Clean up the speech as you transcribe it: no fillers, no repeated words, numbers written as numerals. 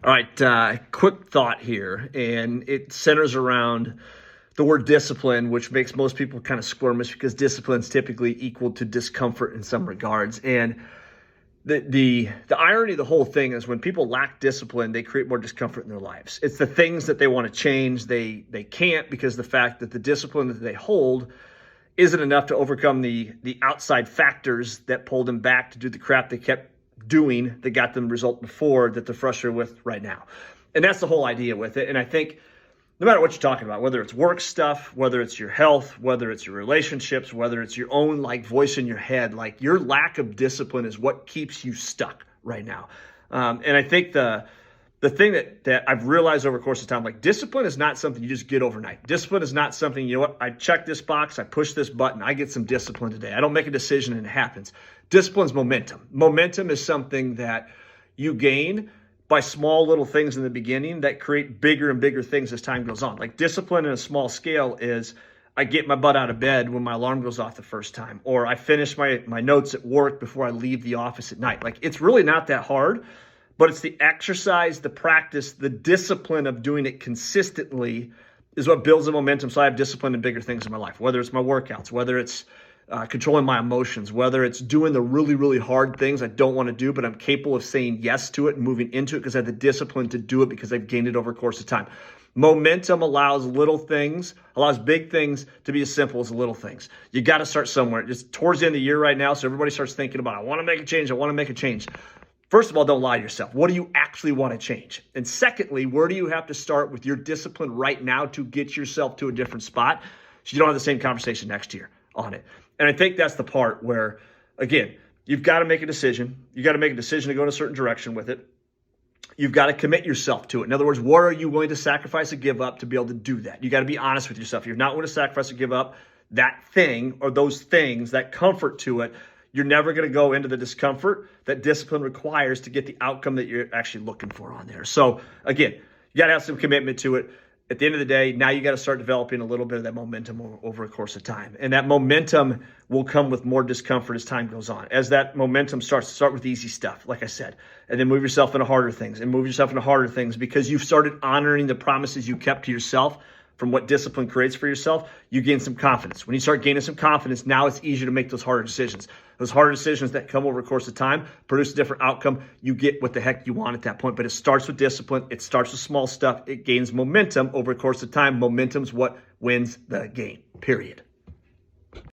All right, quick thought here, and it centers around the word discipline, which makes most people kind of squirmish because discipline is typically equal to discomfort in some regards. And the irony of the whole thing is when people lack discipline, they create more discomfort in their lives. It's the things that they want to change, they can't, because the fact that the discipline that they hold isn't enough to overcome the outside factors that pulled them back to do the crap they kept doing that got them the result before that they're frustrated with right now. And that's the whole idea with it. And I think no matter what you're talking about, whether it's work stuff, whether it's your health, whether it's your relationships, whether it's your own voice in your head, your lack of discipline is what keeps you stuck right now. And I think the thing that I've realized over the course of time, discipline is not something you just get overnight. Discipline is not something, I check this box, I push this button, I get some discipline today. I don't make a decision and it happens. Discipline's momentum. Momentum is something that you gain by small little things in the beginning that create bigger and bigger things as time goes on. Discipline in a small scale is I get my butt out of bed when my alarm goes off the first time, or I finish my notes at work before I leave the office at night. It's really not that hard, but it's the exercise, the practice, the discipline of doing it consistently is what builds the momentum. So I have discipline in bigger things in my life, whether it's my workouts, whether it's controlling my emotions, whether it's doing the really, really hard things I don't want to do, but I'm capable of saying yes to it and moving into it because I have the discipline to do it because I've gained it over the course of time. Momentum allows big things to be as simple as little things. You got to start somewhere. Just towards the end of the year right now, so everybody starts thinking about, I want to make a change, I want to make a change. First of all, don't lie to yourself. What do you actually want to change? And secondly, where do you have to start with your discipline right now to get yourself to a different spot so you don't have the same conversation next year on it? And I think that's the part where, again, you've got to make a decision. You got to make a decision to go in a certain direction with it. You've got to commit yourself to it. In other words, what are you willing to sacrifice or give up to be able to do that? You got to be honest with yourself. If you're not willing to sacrifice or give up that thing or those things, that comfort to it, you're never going to go into the discomfort that discipline requires to get the outcome that you're actually looking for on there. So again, you got to have some commitment to it. At the end of the day, now you got to start developing a little bit of that momentum over a course of time. And that momentum will come with more discomfort as time goes on. As that momentum starts, start with easy stuff, like I said, and then move yourself into harder things because you've started honoring the promises you kept to yourself from what discipline creates for yourself. You gain some confidence. When you start gaining some confidence, now it's easier to make those harder decisions. Those harder decisions that come over the course of time produce a different outcome. You get what the heck you want at that point. But it starts with discipline. It starts with small stuff. It gains momentum over the course of time. Momentum's what wins the game, period.